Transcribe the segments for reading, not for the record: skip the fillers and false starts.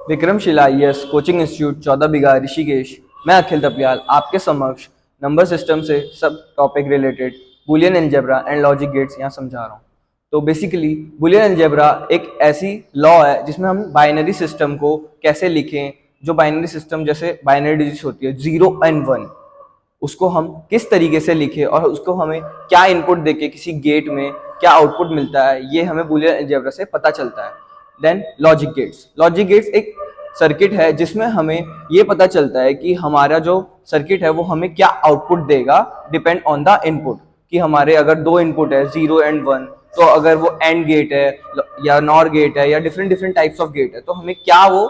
Vikramshila IAS coaching institute 14 बीघा ऋषिकेश। मैं अखिल तपियाल आपके समक्ष नंबर सिस्टम से सब topic related Boolean algebra and logic gates यहाँ समझा रहा हूँ। तो बेसिकली बुलियन अलजेब्रा एक ऐसी लॉ है जिसमें हम बाइनरी सिस्टम को कैसे लिखें। जो बाइनरी सिस्टम जैसे बाइनरी डिजिट्स होती है 0 and 1, उसको हम किस तरीके से लिखें और उसको हमें क्या इनपुट देके किसी गेट में क्या आउटपुट मिलता है, ये हमें बुलियन अलजेब्रा से पता चलता है। देन लॉजिक गेट्स एक सर्किट है जिसमें हमें ये पता चलता है कि हमारा जो सर्किट है वो हमें क्या आउटपुट देगा डिपेंड ऑन द इनपुट। कि हमारे अगर दो इनपुट है 0 and 1, तो अगर वो एंड गेट है या नॉर गेट है या डिफरेंट टाइप्स ऑफ गेट है तो हमें क्या वो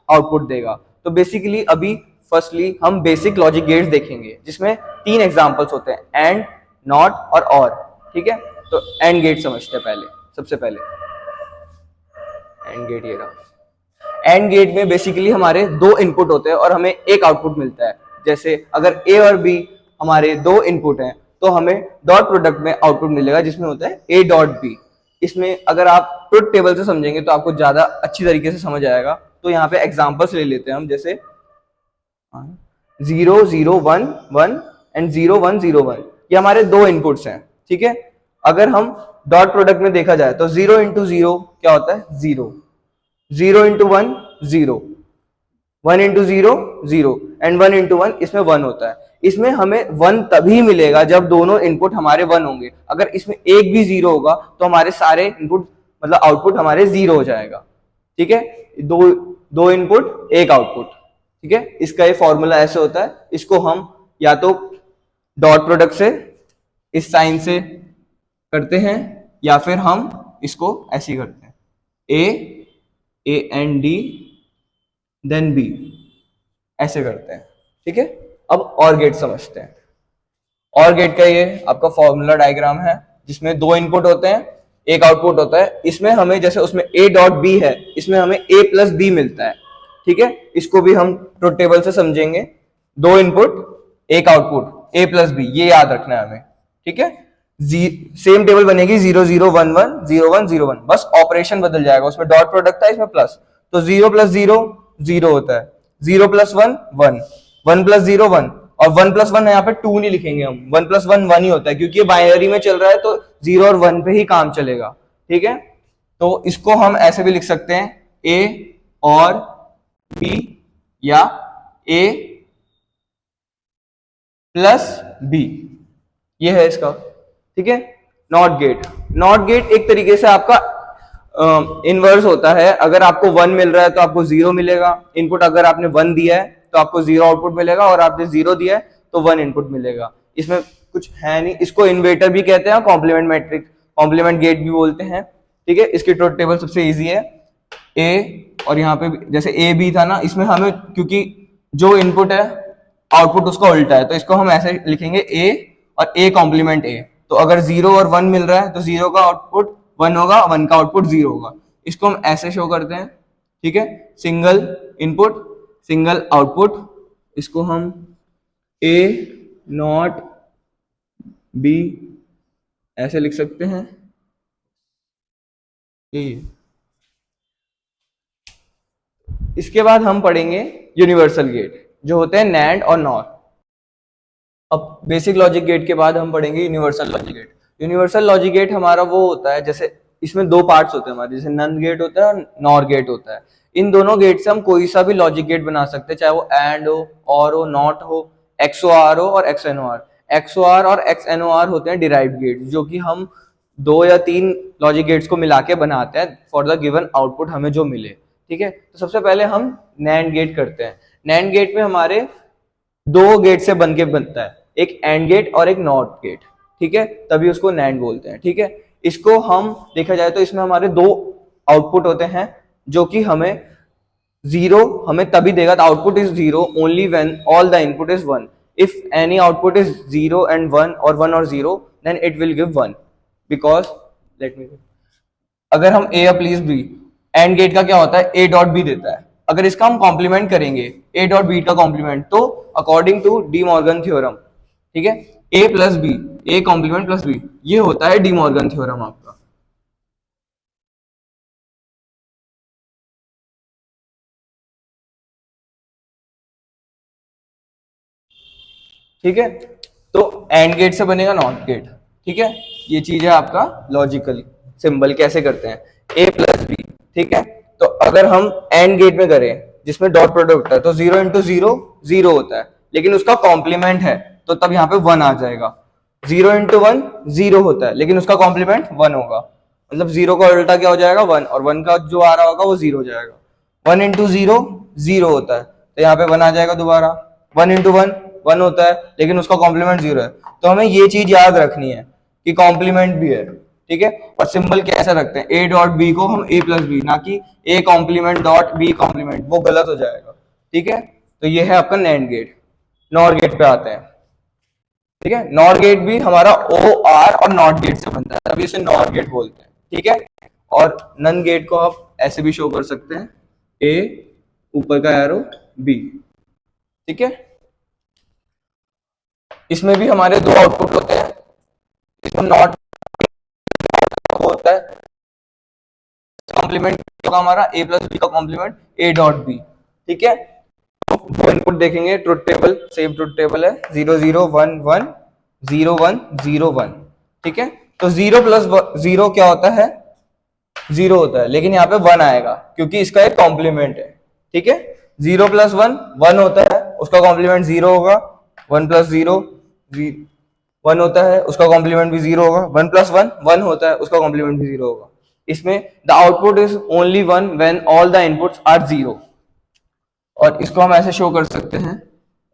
आउटपुट देगा। तो बेसिकली अभी फर्स्टली हम बेसिक लॉजिक गेट्स देखेंगे जिसमें 3 एग्जांपल्स होते हैं, एंड, नॉट और। ठीक है, तो एंड गेट समझते हैं पहले। सबसे पहले एंड गेट, ये रहा। एंड गेट में बेसिकली हमारे 2 इनपुट होते हैं और हमें एक आउटपुट मिलता है। जैसे अगर ए और बी हमारे 2 इनपुट हैं तो हमें डॉट प्रोडक्ट में आउटपुट मिलेगा जिसमें होता है ए डॉट बी। इसमें अगर आप ट्रुथ टेबल से समझेंगे तो आपको ज्यादा अच्छी तरीके से समझ आएगा। तो यहाँ पे एग्जांपल्स ले लेते हैं हम, जैसे 0 0 1 1 एंड 0 1 0 1, ये हमारे 2 इनपुट्स हैं। ठीक है, अगर हम डॉट प्रोडक्ट में देखा जाए तो 0 इंटू 0 क्या होता है 0, 0 इंटू 1 0, 1 इंटू 0 0 एंड 1 इंटू 1 इसमें 1 होता है। इसमें हमें 1 तभी मिलेगा जब दोनों इनपुट हमारे 1 होंगे। अगर इसमें एक भी 0 होगा तो हमारे सारे इनपुट मतलब आउटपुट हमारे 0 हो जाएगा। ठीक है, दो इनपुट एक आउटपुट। ठीक है, इसका ये फॉर्मूला ऐसे होता है। इसको हम या तो डॉट प्रोडक्ट से इस साइन से करते हैं या फिर हम इसको ऐसे ही करते हैं, A and D then B, ऐसे करते हैं। ठीक है, अब और गेट समझते हैं। और गेट का ये आपका फॉर्मूला डायग्राम है जिसमें 2 इनपुट होते हैं एक आउटपुट होता है। इसमें हमें जैसे उसमें ए डॉट बी है, इसमें हमें ए प्लस बी मिलता है। ठीक है, इसको भी हम ट्रुथ टेबल से समझेंगे। 2 इनपुट एक आउटपुट ए प्लस बी, ये याद रखना है हमें। ठीक है, सेम टेबल बनेगी 0 0 1 1 0 1 0 1, बस ऑपरेशन बदल जाएगा। उसमें डॉट प्रोडक्ट था, इसमें प्लस, तो 0 प्लस 0 0 होता है, 0 प्लस 1 1, 1 प्लस 0 1, और 1 प्लस 1 यहाँ पे 2 नहीं लिखेंगे हम, 1 प्लस 1 1 ही होता है क्योंकि ये बाइनरी में चल रहा है तो 0 और 1 पे ही काम चलेगा। ठीक है, तो इसको हम ऐसे भी लिख सकते हैं, ए और बी या ए प्लस बी, ये है इसका। ठीक है, नॉट गेट एक तरीके से आपका इनवर्स होता है। अगर आपको 1 मिल रहा है तो आपको 0 मिलेगा इनपुट। अगर आपने 1 दिया है तो आपको 0 आउटपुट मिलेगा, और आपने 0 दिया है तो 1 इनपुट मिलेगा। इसमें कुछ है नहीं। इसको इन्वर्टर भी कहते हैं, कॉम्प्लीमेंट मैट्रिक्स, कॉम्प्लीमेंट गेट भी बोलते हैं। ठीक है, इसकी ट्रुथ टेबल सबसे इजी है। ए और यहाँ पे जैसे ए बी था ना, इसमें हमें क्योंकि जो इनपुट है आउटपुट उसका उल्टा है तो इसको हम ऐसे लिखेंगे, ए और ए कॉम्प्लीमेंट ए। तो अगर 0 और 1 मिल रहा है तो 0 का आउटपुट 1 होगा, 1 का आउटपुट 0 होगा। इसको हम ऐसे शो करते हैं। ठीक है, सिंगल इनपुट सिंगल आउटपुट, इसको हम ए नॉट बी ऐसे लिख सकते हैं। इसके बाद हम पढ़ेंगे यूनिवर्सल गेट जो होते हैं नैंड और नॉर। अब बेसिक लॉजिक गेट के बाद हम पढ़ेंगे universal logic gate. Universal logic gate हमारा वो होता है, जैसे इसमें 2 पार्ट्स होते हैं हमारे, जैसे नंद गेट होता है और नॉर गेट होता है। इन दोनों गेट से हम कोई सा भी लॉजिक गेट बना सकते हैं, चाहे वो एंड हो, और हो, नॉट हो, XOR हो और XNOR। XOR और XNOR होते हैं डिराइव्ड गेट्स, जो कि हम 2 या 3 लॉजिक गेट्स को मिला के बनाते हैं फॉर द गिवन आउटपुट हमें जो मिले। ठीक है, तो सबसे पहले हम नैंड गेट करते हैं। नैंड गेट में हमारे 2 गेट से बन के बनता है, एक एंड गेट और एक नॉट गेट। ठीक है, तभी उसको नैंड बोलते हैं। ठीक है, इसको हम देखा जाए तो इसमें हमारे 2 आउटपुट होते हैं जो कि हमें 0 हमें तभी देगा, output is 0 only when all the input is 1। If any output is 0 and 1 और 1 और 0 then it will give 1 because let me, अगर हम A plus B, and gate का क्या होता है, ए डॉट बी देता है। अगर इसका हम कॉम्प्लीमेंट करेंगे ए डॉट बी का कॉम्प्लीमेंट, तो according to De Morgan theorem, ठीक है, A plus B, A complement plus B, ये होता है डी मॉर्गन थ्योरम आपका। ठीक है, तो एंड गेट से बनेगा नॉट गेट। ठीक है, ये चीज है आपका लॉजिकल सिंबल कैसे करते हैं, ए प्लस बी। ठीक है, तो अगर हम एंड गेट में करें जिसमें डॉट प्रोडक्ट होता है तो 0 इंटू 0 0 होता है, लेकिन उसका कॉम्प्लीमेंट है तो तब यहाँ पे 1 आ जाएगा। 0 इंटू 1 0 होता है, लेकिन उसका कॉम्प्लीमेंट 1 होगा, मतलब 0 का उल्टा क्या हो जाएगा 1, और 1 का जो आ रहा होगा वो 0 हो जाएगा। 1 इंटू 0 0 होता है, तो यहाँ पे 1 आ जाएगा दोबारा। 1 इंटू 1 1 होता है, लेकिन उसका कॉम्प्लीमेंट 0 है। तो हमें ये चीज याद रखनी है कि कॉम्प्लीमेंट भी है। ठीक है, और सिंबल कैसे रखते हैं, ए डॉट बी को हम ए प्लस बी, ना कि A complement dot B complement, वो गलत हो जाएगा। ठीक है, तो ये है आपका नैंड गेट। नॉर गेट पे आते हैं। ठीक है, नॉर गेट भी हमारा ओ आर और नॉट गेट से बनता है, तभी इसे नॉर गेट बोलते हैं। ठीक है, और नन गेट को आप ऐसे भी शो कर सकते हैं, ए ऊपर का एरो बी। ठीक है, इसमें भी हमारे दो आउटपुट होते हैं, इसमें नॉट होता है कॉम्प्लीमेंट का हमारा ए प्लस बी का कॉम्प्लीमेंट ए डॉट बी। ठीक है, दो इनपुट देखेंगे, truth table same truth table है, 0 0 1 1 0 1 0 1। ठीक है, तो 0 प्लस 0 क्या होता है, 0 होता है, लेकिन यहाँ पे 1 आएगा क्योंकि इसका एक कॉम्प्लीमेंट है। ठीक है, 0 प्लस 1 1 होता है, उसका कॉम्प्लीमेंट 0 होगा। 1 प्लस 0 1 होता है, उसका कॉम्प्लीमेंट भी 0 होगा। 1 प्लस 1 1 होता है, उसका कॉम्प्लीमेंट भी 0 होगा। इसमें the output is only 1 when all the inputs are 0, और इसको हम ऐसे शो कर सकते हैं,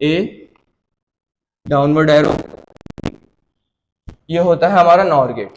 ए डाउनवर्ड एरो, ये होता है हमारा नॉर गेट।